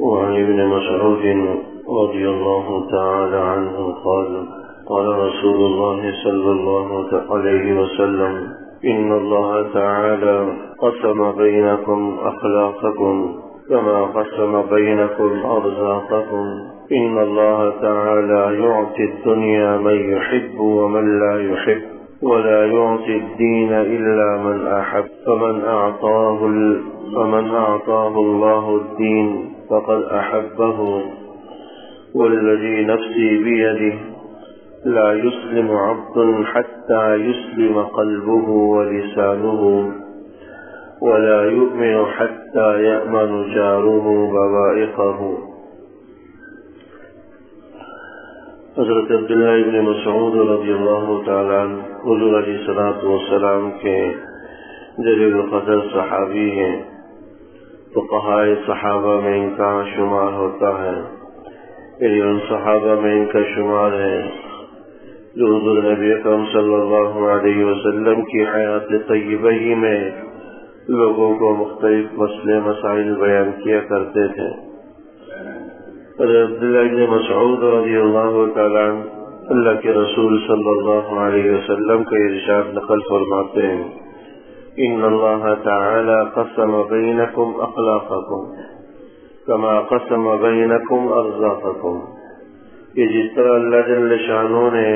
وعن ابن مسعود رضي الله تعالى عنه قال قال رسول الله صلى الله عليه وسلم إن الله تعالى قسم بينكم أخلاقكم كما قسم بينكم أرزاقكم إن الله تعالى يعطي الدنيا من يحب ومن لا يحب ولا يعطي الدين إلا من أحب فمن أعطاه الله الدين فقد أحبه والذي نفسي بيده لا يسلم عبد حتى يسلم قلبه ولسانه ولا يؤمن حتى يأمن جاره بوائقه۔ حضرت عبداللہ ابن مسعود رضی اللہ تعالیٰ عنہ حضور علیہ الصلوۃ والسلام کے جلیل القدر صحابی ہیں۔ فقہاء صحابہ میں ان کا شمار ہوتا ہے، یعنی ان صحابہ میں ان کا شمار ہے جو حضور نبی اکرم صلی اللہ علیہ وسلم کی حیات طیبہ ہی میں لوگوں کو مختلف مسئلے مسائل بیان کیا کرتے تھے۔ عبداللہ بن مسعود رضی اللہ تعالیٰ عنہ اللہ کے رسول صلی اللہ علیہ وسلم کا ارشاد نقل فرماتے ہیں، ان اللہ تعالی قسم بینکم اخلاقکم کما قسم بینکم ارزاقکم، کہ جس طرح اللہ جل شانہ نے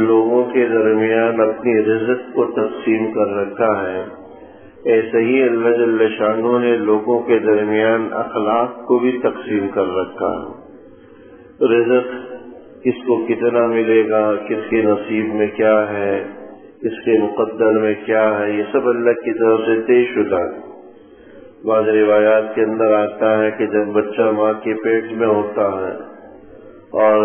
لوگوں کے درمیان اپنی رزق کو تقسیم کر رکھا ہے، ایسے ہی اللہ جل شانہ نے لوگوں کے درمیان اخلاق کو بھی تقسیم کر رکھا ہے۔ رزق کس کو کتنا ملے گا، کس کے نصیب میں کیا ہے، کس کے مقدر میں کیا ہے، یہ سب اللہ کی طرف سے طے شدہ ہے۔ بعض روایات کے اندر آتا ہے کہ جب بچہ ماں کے پیٹ میں ہوتا ہے اور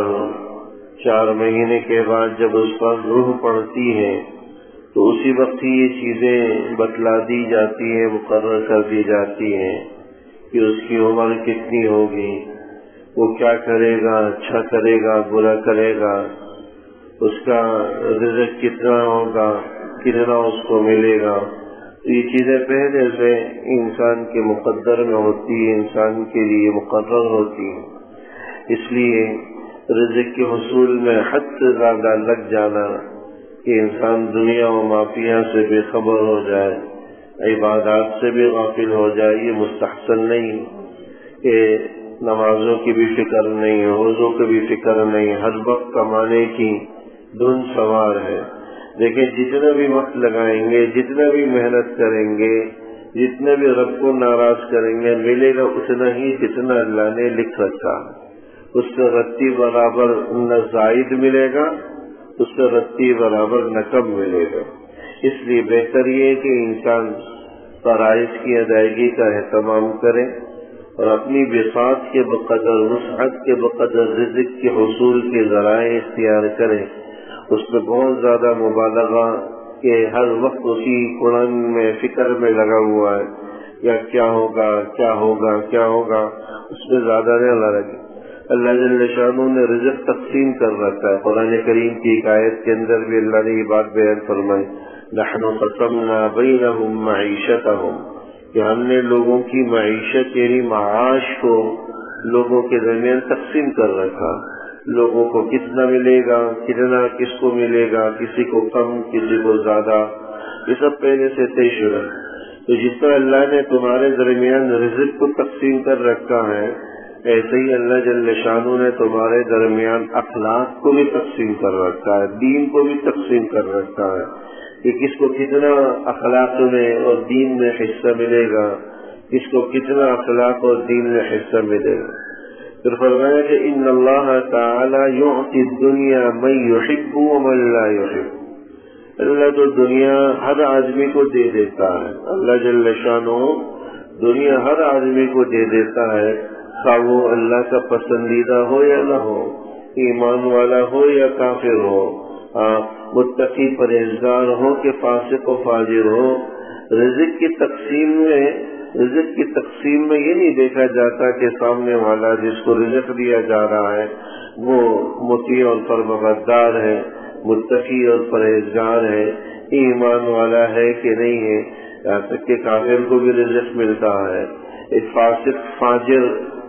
4 مہینے کے بعد جب اس پر روح پڑتی ہے تو اسی وقت ہی یہ چیزیں بتلا دی جاتی ہیں، مقرر کر دی جاتی ہیں کہ اس کی عمر کتنی ہوگی، وہ کیا کرے گا، اچھا کرے گا، برا کرے گا، اس کا رزق کتنا ہوگا، کتنا اس کو ملے گا۔ یہ چیزیں پہلے سے انسان کے مقدر میں ہوتی ہیں، انسان کے لیے مقرر ہوتی ہیں۔ اس لیے رزق کے حصول میں حد سے زیادہ لگ جانا کہ انسان دنیا و مافیہ سے بے خبر ہو جائے، عبادات سے بھی غافل ہو جائے، یہ مستحسن نہیں کہ نمازوں کی بھی فکر نہیں، روزوں کی بھی فکر نہیں، ہر وقت کمانے کی دھن سوار ہے۔ دیکھیں جتنا بھی وقت لگائیں گے، جتنا بھی محنت کریں گے، جتنے بھی رب کو ناراض کریں گے، ملے گا اتنا ہی جتنا اللہ نے لکھ رکھا۔ اس سے رتی برابر نہ زائد ملے گا، اس سے رتی برابر نہ کم ملے گا۔ اس لیے بہتر یہ ہے کہ انسان فرائض کی ادائیگی کا اہتمام کرے اور اپنی بساط کے بقدر، وسعت کے بقدر رزق کے حصول کے ذرائع اختیار کرے۔ اس میں بہت زیادہ مبالغہ کہ ہر وقت اسی قرآن میں فکر میں لگا ہوا ہے یا کیا ہوگا کیا ہوگا کیا ہوگا، اس میں زیادہ نہ لگے۔ اللہ جل شانہ نے رزق تقسیم کر رکھا ہے۔ قرآن کریم کی ایک آیت کے اندر بھی اللہ نے یہ بات بیان فرمائی، نحن قسمنا بینہم معیشتہم، کہ ہم نے لوگوں کی معیشت یعنی معاش کو لوگوں کے درمیان تقسیم کر رکھا۔ لوگوں کو کتنا ملے گا، کتنا کس کو ملے گا، کسی کو کم، کسی کو زیادہ، یہ سب پہلے سے طے شدہ۔ تو جس طرح اللہ نے تمہارے درمیان رزق کو تقسیم کر رکھا ہے، ایسے ہی اللہ جل شانہ نے تمہارے درمیان اخلاق کو بھی تقسیم کر رکھا ہے، دین کو بھی تقسیم کر رکھا ہے کہ کس کو کتنا اخلاق میں اور دین میں حصہ ملے گا، کس کو کتنا اخلاق اور دین میں حصہ ملے گا۔ پھر فرمایا کہ ان اللہ تعالی یعطی الدنیا من یحب ومن لا یحب، اللہ تو دنیا ہر آدمی کو دے دیتا ہے۔ اللہ جل شانہ دنیا ہر آدمی کو دے دیتا ہے، خواہ وہ اللہ کا پسندیدہ ہو یا نہ ہو، ایمان والا ہو یا کافر ہو، متقی پرہیزگار ہو کہ فاسق و فاجر ہو۔ رزق کی تقسیم میں یہ نہیں دیکھا جاتا کہ سامنے والا جس کو رزق دیا جا رہا ہے وہ مطیع اور فرمانبردار ہے، متقی اور پرہیزگار ہے، ایمان والا ہے کہ نہیں ہے۔ یہاں تک کہ کافر کو بھی رزق ملتا ہے، ایک فاسق فاجر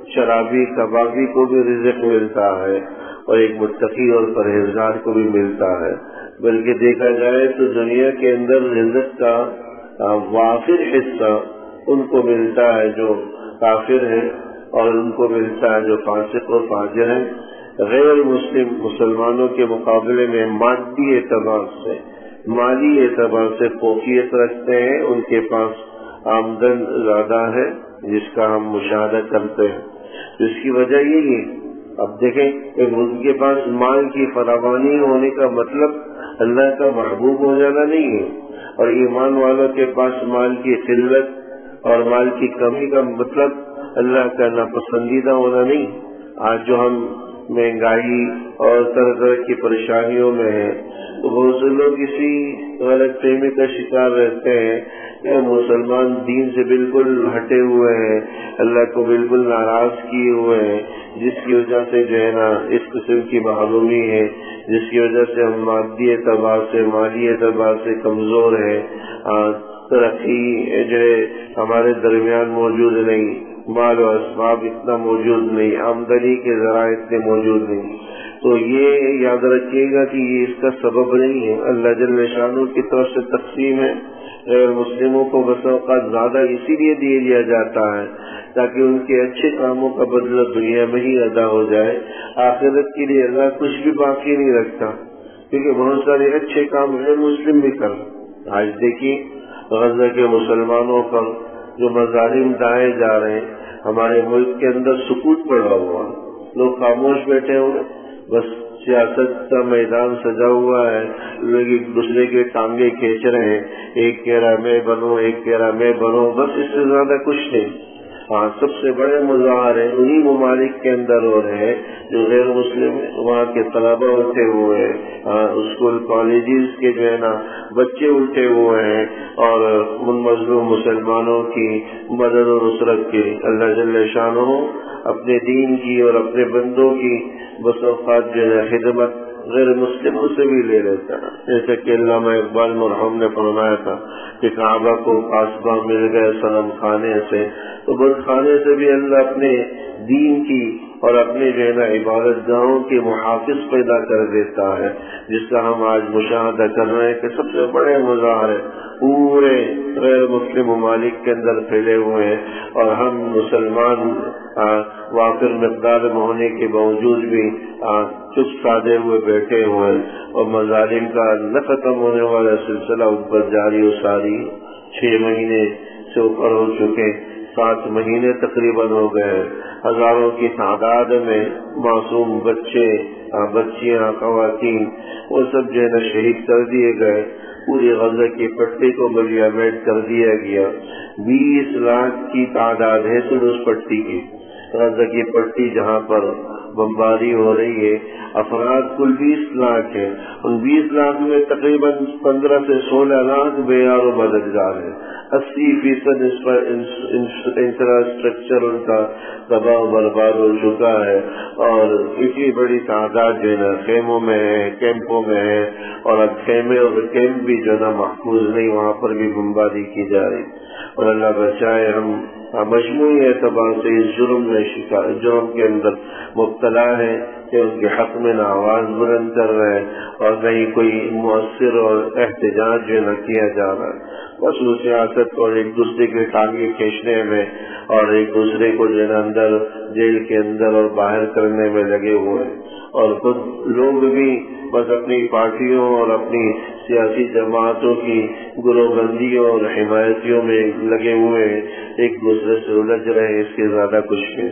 شرابی کبابی کو بھی رزق ملتا ہے اور ایک متقی اور پرہیزگار کو بھی ملتا ہے، بلکہ دیکھا جائے تو دنیا کے اندر رزق کا وافر حصہ ان کو ملتا ہے جو کافر ہیں، اور ان کو ملتا ہے جو فاسق اور فاجر ہیں۔ غیر مسلم مسلمانوں کے مقابلے میں مادی اعتبار سے، مالی اعتبار سے فوقیت رکھتے ہیں، ان کے پاس آمدن زیادہ ہے جس کا ہم مشاہدہ کرتے ہیں۔ اس کی وجہ یہی ہے، اب دیکھیں کہ ان کے پاس مال کی فراوانی ہونے کا مطلب اللہ کا محبوب ہو جانا نہیں ہے، اور ایمان والوں کے پاس مال کی قلت اور مال کی کمی کا مطلب اللہ کا ناپسندیدہ ہونا نہیں۔ آج جو ہم مہنگائی اور طرح طرح کی پریشانیوں میں ہیں تو بہت سے لوگ اسی غلط فہمی کا شکار رہتے ہیں کہ مسلمان دین سے بالکل ہٹے ہوئے ہیں، اللہ کو بالکل ناراض کیے ہوئے ہیں، جس کی وجہ سے جو ہے نا اس قسم کی معلومی ہے، جس کی وجہ سے ہم مادی اعتبار سے، مالی اعتبار سے کمزور ہیں، ترقی جو ہے ہمارے درمیان موجود نہیں، مال و اسباب اتنا موجود نہیں، آمدنی کے ذرائع اتنے موجود نہیں۔ تو یہ یاد رکھیے گا کہ یہ اس کا سبب نہیں ہے، اللہ جل شانہ کی طرف سے تقسیم ہے۔ غیر مسلموں کو بس اوقات زیادہ اسی لیے دے دیا جاتا ہے تاکہ ان کے اچھے کاموں کا بدلہ دنیا میں ہی ادا ہو جائے، آخرت کے لیے اللہ کچھ بھی باقی نہیں رکھتا، کیونکہ بہت سارے اچھے کام غیر مسلم بھی کر۔ آج دیکھیے غزہ کے مسلمانوں پر جو مظالم ڈھائے جا رہے ہیں، ہمارے ملک کے اندر سکوت پڑا ہوا، لوگ خاموش بیٹھے ہوئے، بس سیاست کا میدان سجا ہوا ہے، لوگ ایک دوسرے کے ٹانگے کھینچ رہے ہیں، ایک کہہ رہا میں بنوں، ایک کہہ رہا میں بنوں، بس اس سے زیادہ کچھ نہیں۔ ہاں سب سے بڑے مظاہرے انہی ممالک کے اندر ہو رہے ہیں جو غیر مسلم ہیں، وہاں کے طلبہ اٹھے ہوئے ہیں، اسکول کالجز کے جو ہے نا بچے اٹھے ہوئے ہیں اور ان مظلوم مسلمانوں کی مدد و نصرت کی اللہ جل شانہ اپنے دین کی اور اپنے بندوں کی بس اوقات جو ہے خدمت غیر مسلموں سے بھی لے لیتا ہے۔ جیسے کہ علامہ اقبال مرحوم نے فرمایا تھا کہ کعبہ کو قاصبہ مل گئے صنم خانے سے، تو بت خانے سے بھی اللہ اپنے دین کی اور اپنے جو ہے نا عبادت گاہوں کے محافظ پیدا کر دیتا ہے، جس کا ہم آج مشاہدہ کر رہے ہیں کہ سب سے بڑے مظاہرے پورے غیر مسلم ممالک کے اندر پھیلے ہوئے ہیں، اور ہم مسلمان وافر مقدار میں ہونے کے باوجود بھی چپ سادے ہوئے بیٹھے ہوئے، اور مظالم کا نہ ختم ہونے والا سلسلہ ان پر جاری و ساری 6 مہینے سے اوپر ہو چکے، 7 مہینے تقریباً ہو گئے، ہزاروں کی تعداد میں معصوم بچے، بچیاں، خواتین وہ سب جو ہے نا شہید کر دیے گئے، پوری غزہ کی پٹی کو بلیامید کر دیا گیا۔ 20 لاکھ کی تعداد ہے صرف اس پٹی کی، غزہ کی پٹی جہاں پر بمباری ہو رہی ہے، افراد کل 20 لاکھ ہیں، ان 20 لاکھ میں تقریباً 15 سے 16 لاکھ بے یار و مددگار ہیں، 80% اس پر انفراسٹرکچر ان کا تباہ و برباد ہو چکا ہے، اور اتنی بڑی تعداد جو ہے نا خیموں میں ہے، کیمپوں میں ہے، اور اب خیمے اور کیمپ بھی جو ہے نا محفوظ نہیں، وہاں پر بھی بمباری کی جا رہی، اور اللہ بچائے ہم مجموعی اعتبار سے اس جرم کے اندر مبتلا ہے کہ ان کے حق میں نہ آواز بلند کر رہے ہیں اور نہ ہی کوئی مؤثر اور احتجاج جو نہ کیا جا رہا ہے، بس وہ سیاست اور ایک دوسرے کے ٹانگے کھینچنے میں اور ایک دوسرے کو جو اندر جیل کے اندر اور باہر کرنے میں لگے ہوئے ہیں، اور خود لوگ بھی بس اپنی پارٹیوں اور اپنی سیاسی جماعتوں کی گروہ بندیوں اور حمایتیوں میں لگے ہوئے ہیں، ایک دوسرے سے الجھ رہے ہیں، اس کے زیادہ کچھ نہیں۔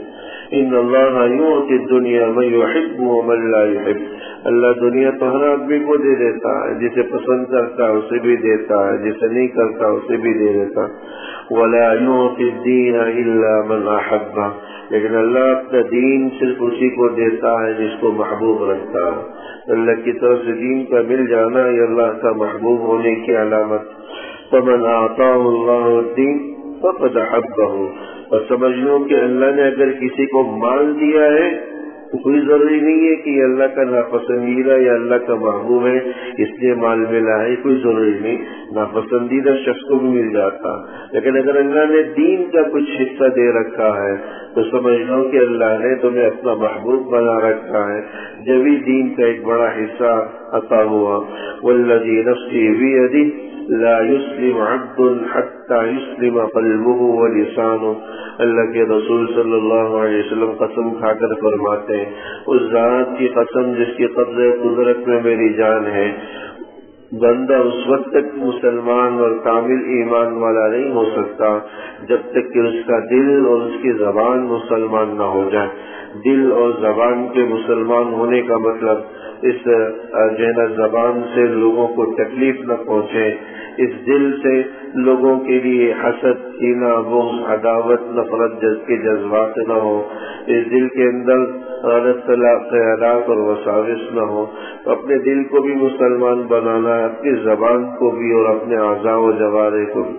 ان اللہ یؤتی الدنیا من یحب ومن لا یحب، اللہ دنیا تو ہر آدمی کو دے دیتا ہے، جسے پسند کرتا ہے اسے بھی دیتا ہے، جسے نہیں کرتا اسے بھی دے دیتا، ولا یؤتی الدین الا من احبہ، لیکن اللہ اپنا دین صرف اسی کو دیتا ہے جس کو محبوب رکھتا ہے۔ اللہ کی طرف سے دین کا مل جانا یہ اللہ کا محبوب ہونے کی علامت۔ فمن اعطاه اللہ الدین فقد احبہ، اور سمجھ لو کہ اللہ نے اگر کسی کو مال دیا ہے کوئی ضروری نہیں ہے کہ یہ اللہ کا ناپسندیدہ یا اللہ کا محبوب ہے اس لیے مال ملا ہے، کوئی ضروری نہیں، ناپسندیدہ شخص کو بھی مل جاتا. لیکن اگر اللہ نے دین کا کچھ حصہ دے رکھا ہے تو سمجھ لو کہ اللہ نے تمہیں اپنا محبوب بنا رکھا ہے، جبھی دین کا ایک بڑا حصہ عطا ہوا. والذی نفسی بیدہ لا يسلم عبد حتى يسلم قلبه ولسانه. اللہ کے رسول صلی اللہ علیہ وسلم قسم کھا کر فرماتے ہیں، اس ذات کی قسم جس کی قبضہ قدرت میں میری جان ہے، بندہ اس وقت تک مسلمان اور کامل ایمان والا نہیں ہو سکتا جب تک کہ اس کا دل اور اس کی زبان مسلمان نہ ہو جائے. دل اور زبان کے مسلمان ہونے کا مطلب اس زبان سے لوگوں کو تکلیف نہ پہنچے، اس دل سے لوگوں کے لیے حسد، کینہ، بغض، عداوت، نفرت کے جذبات نہ ہو، اس دل کے اندر غلط خیالات اور وساوس نہ ہو. اپنے دل کو بھی مسلمان بنانا ہے، اپنی زبان کو بھی اور اپنے اعضاء و جوارح کو بھی.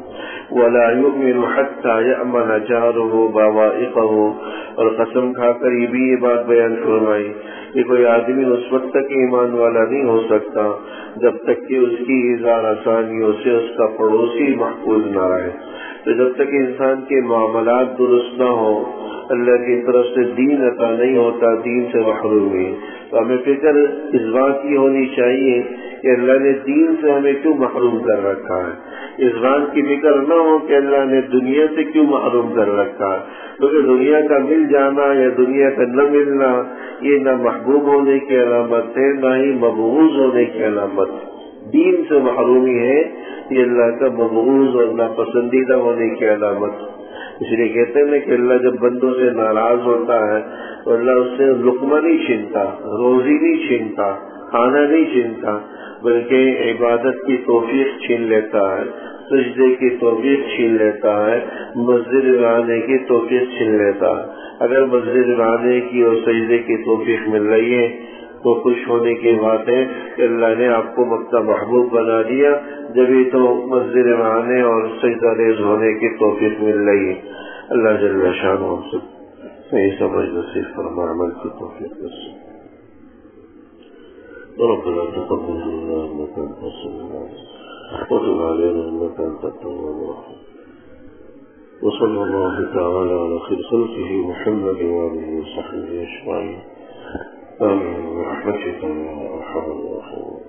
وَلَا يُؤْمِنُ حَتَّى يَأْمَنَ جَارُهُ بَوَائِقَهُ. اور قسم کھا کر یہ بھی یہ بات بیان فرمائی کہ کوئی آدمی اس وقت تک ایمان والا نہیں ہو سکتا جب تک کہ اس کی اظہار آسانیوں سے اس کا پڑوسی محفوظ نہ رہے. تو جب تک انسان کے معاملات درست نہ ہو، اللہ کی طرف سے دین عطا نہیں ہوتا، دین سے محرومی. تو ہمیں فکر اس بات کی ہونی چاہیے کہ اللہ نے دین سے ہمیں کیوں محروم کر رکھا ہے. اس بات کی فکر نہ ہو کہ اللہ نے دنیا سے کیوں محروم کر رکھا ہے، کیونکہ دنیا کا مل جانا یا دنیا کا نہ ملنا یہ نہ محبوب ہونے کی علامت ہے، نہ ہی مبغوض ہونے کی علامت. دین سے محرومی ہے یہ اللہ کا مبغوض اور ناپسندیدہ ہونے کی علامت. اس لیے کہتے ہیں کہ اللہ جب بندوں سے ناراض ہوتا ہے تو اللہ اس سے لقمہ نہیں چھینتا، روزی نہیں چھینتا، کھانا نہیں چھینتا، بلکہ عبادت کی توفیق چھین لیتا ہے، سجدے کی توفیق چھین لیتا ہے، مسجد میں آنے کی توفیق چھین لیتا ہے. اگر مسجد میں آنے کی اور سجدے کی توفیق مل رہی ہے تو خوش ہونے کی بات ہے کہ اللہ نے آپ کو اپنا محبوب بنا دیا، جبھی تو مسجد میں آنے اور سجدہ ریز ہونے کی توفیق مل رہی ہے. اللہ جل شانہ ہم سب صحیح سمجھ نصیب فرمائے، عمل کی توفیق نصیب. ربنا تقبل منا انك انت السميع العليم وتب علينا انك انت التواب الرحيم. وصلى الله تعالى على خير خلقه محمد وآله وصحبه أجمعين. آمين برحمتك يا أرحم الراحمين.